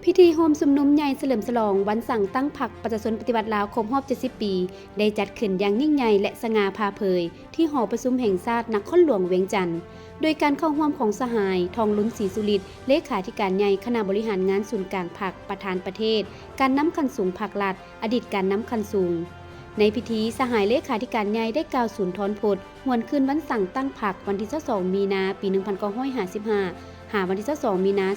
พิธีโฮมสุมนุมใหญ่เฉลิมฉลองวันสั่งตั้งพรรคประชาชนปฏิวัติลาวครบรอบ 70 ปี ได้จัดขึ้นอย่างยิ่งใหญ่และสง่าผ่าเผยที่หอประชุมแห่งชาตินครหลวงเวียงจันทน์โดยการเข้าร่วมของสหาย ทองลุ้นศรีสุริตเลขาธิการใหญ่คณะบริหารงานศูนย์กลางพรรคประธานประเทศ การนำคันสูงพรรครัฐอดีตการนำคันสูงในพิธีสหายเลขาธิการใหญ่ได้กล่าวสุนทรพจน์หวนคืนวันสั่งตั้งพรรควันที่22มีนาปี 1955 หาวันที่22มีนา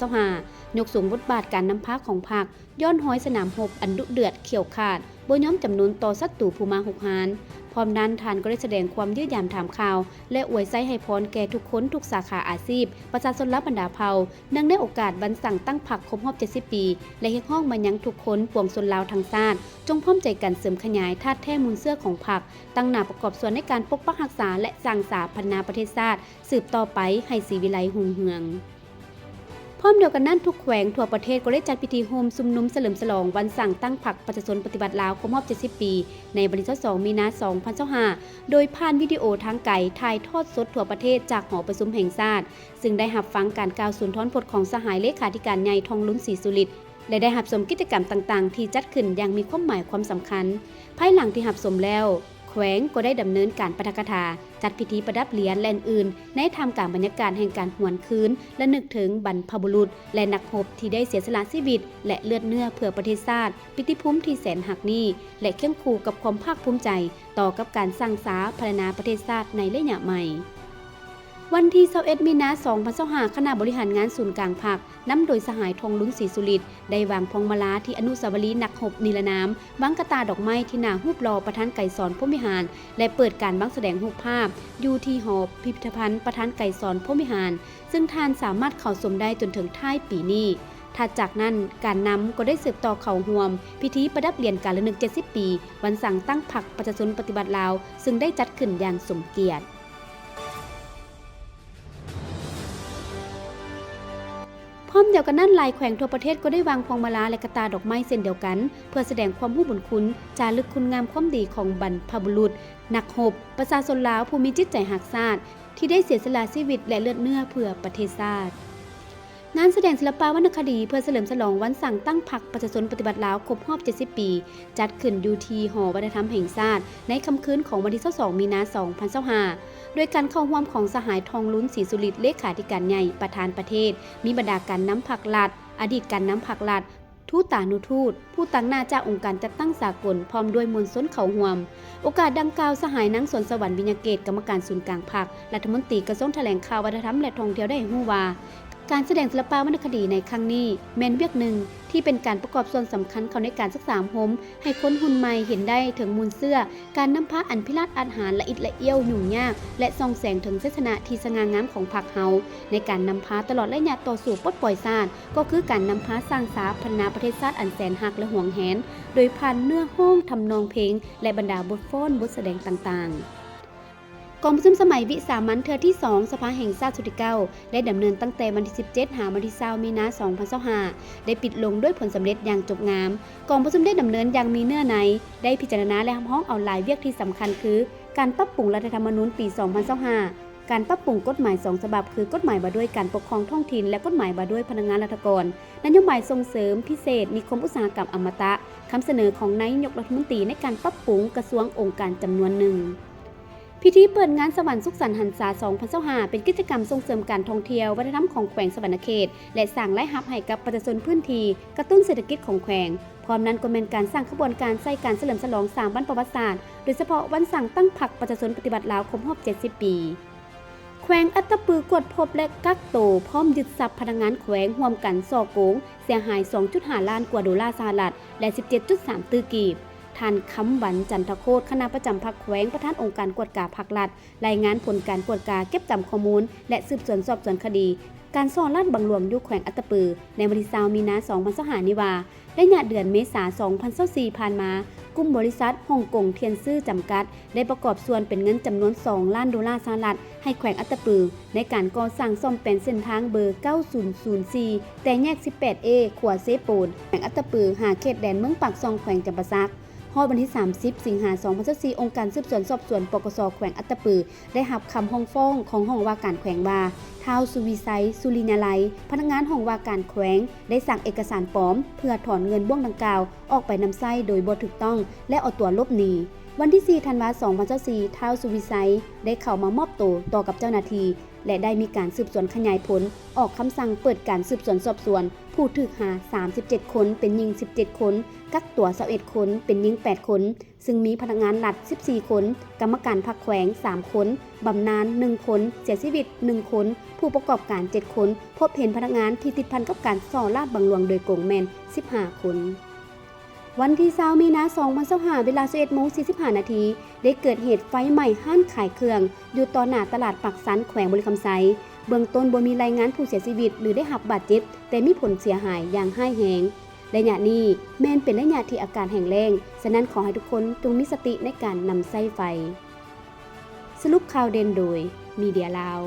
2025ยกสูงบทบาทการนำพาของพรรคย้อนห้อยสนามรบอันดุเดือดเขี่ยวขาดบ่ยอมจำนวนต่อศัตรูผู้มาหุกหานพร้อมนั้นท่านก็ได้แสดงความยืดหยุ่นถามข่าวและอวยไซให้พรแก่ทุกคนทุกสาขาอาชีพประชาชนและบรรดาเผ่าเนื่องในโอกาสวันสั่งตั้งพรรคครบรอบ 70 ปีและเรียกร้องมายังทุกคนปวงชนลาวทั้งชาติจงพร้อมใจกันเสริมขยายธาตุแท้มูลเสื้อของพรรคตั้งหน้าประกอบส่วนในการปกปักรักษาและสร้างสาพัฒนาประเทศชาติสืบต่อไปให้ศรีวิไลรุ่งเรืองพร้อมเดียวกันนั้นทุกแขวงทั่วประเทศก็ได้จัดพิธีโฮมสุมนุมเฉลิมฉลองวันสั่งตั้งพรรคประชาชนปฏิบัติลาวครบรอบ 70 ปีในวันที่2มีนาคม 2025โดยผ่านวิดีโอทางไกลถ่ายทอดสดทั่วประเทศจากหอประชุมแห่งชาติซึ่งได้รับฟังการกล่าวสุนทรพจน์ของสหายเลขาธิการใหญ่ทองลุ้นศรีสุริตและได้รับชมกิจกรรมต่างๆที่จัดขึ้นอย่างมีความหมายความสำคัญภายหลังที่รับชมแล้วแขวงก็ได้ดำเนินการปาฐกถาจัดพิธีประดับเหรียญและอื่นในท่ามกลางบรรยากาศแห่งการหวนคืนและนึกถึงบรรพบุรุษและนักรบที่ได้เสียสละชีวิตและเลือดเนื้อเพื่อประเทศชาติปิติภูมิที่แสนหักนี้และเคียงคู่กับความภาคภูมิใจต่อกับการสร้างสาพัฒนาประเทศชาติในระยะใหม่วันที่21มีนาคม 2025คณะบริหารงานศูนย์กลางพรรคนำโดยสหายทองลุ้นศรีสุริตได้วางพวงมาลาที่อนุสาวรีย์นักรบนิรนามวางกระตาดอกไม้ที่หน้ารูปหล่อประธานไกรสอนพรหมวิหารและเปิดการบังแสดงรูปภาพอยู่ที่หอพิพิธภัณฑ์ประธานไกรสอนพรหมวิหารซึ่งท่านสามารถเข้าชมได้จนถึงท้ายปีนี้ถัดจากนั้นการนำก็ได้สืบต่อเข้าร่วมพิธีประดับเหรียญการระลึก 70 ปีวันสั่งตั้งพรรคประชาชนปฏิบัติลาวซึ่งได้จัดขึ้นอย่างสมเกียรติพร้อมเดียวกันนั้นหลายแขวงทั่วประเทศก็ได้วางพวงมาลาและกระตาดอกไม้เช่นเดียวกันเพื่อแสดงความรู้บุญคุณจารึกคุณงามความดีของบรรพบุรุษนักรบประชาชนลาวผู้มีจิตใจรักชาติที่ได้เสียสละชีวิตและเลือดเนื้อเพื่อประเทศชาติงานแสดงศิลปะวรรณคดีเพื่อเฉลิมฉลองวันสั่งตั้งพรรคประชาชนปฏิบัติลาวครบรอบ 70 ปีจัดขึ้นอยู่ที่หอวัฒนธรรมแห่งชาติในค่ำคืนของวันที่22มีนาคม 2025โดยการเข้าร่วมของสหายทองลุ้นศรีสุริตเลขาธิการใหญ่ประธานประเทศมีบรรดาการนำพรรครัฐอดีตการนำพรรครัฐทูตานุทูตผู้ตั้งหน้าจากองค์การจัดตั้งสากลพร้อมด้วยมวลชนเข้าร่วมโอกาสดังกล่าวสหายนางสวนสวรรค์วิญญาเกตกรรมการศูนย์กลางพรรครัฐมนตรีกระทรวงแถลงข่าววัฒนธรรมและท่องเที่ยวได้ฮู้ว่าการแสดงศิลปะวรรณคดีในครั้งนี้แม้นเวียกหนึ่งที่เป็นการประกอบส่วนสำคัญเข้าในการศึกษาโฮมให้คนหุ่นใหม่เห็นได้ถึงมูลเสื้อการนำพาอันพิราศอาหารละอิดละเอี้ยวยุ่งยากและส่องแสงถึงเสถนะที่สง่างามของพรรคเฮาในการนำพาตลอดระยะต่อสู่ปลดปล่อยชาติก็คือการนำพาสร้างสาพัฒนาประเทศชาติอันแสนหักและห่วงแหนโดยผ่านเนื้อห้องทำนองเพลงและบรรดาบทฟ้อนบทแสดงต่างๆกองประชุมสมัยวิสามัญเทือที่ 2 สภาแห่งชาติสุดที่ 9ได้ดำเนินตั้งแต่วันที่ 17 หาวันที่20มีนาคม 2025ได้ปิดลงด้วยผลสำเร็จอย่างจบงามกองประชุมได้ดำเนินอย่างมีเนื้อในได้พิจารณาและทำห้องเอาหลายเวียกที่สำคัญคือการปรับปรุงรัฐธรรมนูญปี 2025การปรับปรุงกฎหมาย2ฉบับคือกฎหมายว่าด้วยการปกครองท้องถิ่นและกฎหมายว่าด้วยพนักงานรัฐกรนโยบายส่งเสริมพิเศษนิคมอุตสาหกรรมอมตะคำเสนอของนายกรัฐมนตรีในการปรับปรุงกระทรวงองค์การจำนวนหนึ่งพิธีเปิดงานสวรรค์สุขสันต์หันษา 2025 เป็นกิจกรรมส่งเสริมการท่องเที่ยววัฒนธรรมของแขวงสวรรณเขตและสร้างรายรับให้กับประชาชนพื้นที่กระตุ้นเศรษฐกิจของแขวงพร้อมนั้นก็เป็นการสร้างขบวนการใส่การเฉลิมฉลอง3วันประวัติศาสตร์โดยเฉพาะวันสั่งตั้งพรรคประชาชนปฏิบัติลาวครบรอบ 70 ปีแขวงอัตตปือกวดพบและกักโตพร้อมยึดทรัพย์พนักงานแขวงร่วมกันส่อโกงเสียหาย 2.5 ล้านกว่าดอลลาร์สหรัฐและ 17.3 ตื้อกีบท่านคำหวันจันทโคตรคณะประจำพรรคแขวงประธานองค์การกวดกาพรรครัฐรายงานผลการกวดกาเก็บจำข้อมูลและสืบสวนสอบสวนคดีการซ่อนลาดบังหลวงยุคแขวงอัตตปือในวันที่20มีนาคม 2025นี้ว่าระยะเดือนเมษายน 2024 ผ่านมากลุ่มบริษัทฮ่องกงเทียนซื่อจำกัดได้ประกอบส่วนเป็นเงินจำนวน2ล้านดอลลาร์สหรัฐให้แขวงอัตตปือในการก่อสร้างซ่อมแปลนเส้นทางเบอร์ 9004 แต่แยก 18A ขวาเซโปนแขวงอัตตปือหาเขตแดนเมืองปากซองแขวงจำปาสัก ฮอดวันที่ 30 สิงหาคม 2024 องค์การสืบสวนสอบสวนปกส.แขวงอัตตปือได้รับคำร้องฟ้องของห้องว่าการแขวงว่าท้าวสุวิไซสุรินาไลพนักงานห้องว่าการแขวงได้สั่งเอกสารปลอมเพื่อถอนเงินบ่วงดังกล่าวออกไปนำไส้โดยบ่ถูกต้องและเอาตัวหลบหนีวันที่ 4 ธันวาคม 2024 ท้าวสุวิไซได้เข้ามามอบตัวต่อกับเจ้าหน้าที่และได้มีการสืบสวนขยายผลออกคำสั่งเปิดการสืบสวนสอบสวนผู้ถูกหา37 คนเป็นหญิง17 คนกักตัว21 คนเป็นหญิง8 คนซึ่งมีพนักงานหลัด14 คนกรรมการพักแขวง3 คนบำนาญ1 คนเสียชีวิต1 คนผู้ประกอบการ7 คนพบเห็นพนักงานที่ติดพันกับการส่อลาดบังหลวงโดยโกงแมน15 คนวันที่20 มีนาคม 2025 เวลา 11:45 นาทีได้เกิดเหตุไฟไหม้ห้านขายเครื่องอยู่ต่อหน้าตลาดปักสันแขวงบุรีคำไซเบื้องต้นบ่มีรายงานผู้เสียชีวิตหรือได้รับบาดเจ็บแต่มีผลเสียหายอย่างร้ายแรงระยะนี้แม้นเป็นระยะที่อากาศแห้งแล้งฉะนั้นขอให้ทุกคนจงมีสติในการนำไส้ไฟสรุปข่าวเด่นโดยมีเดียลาว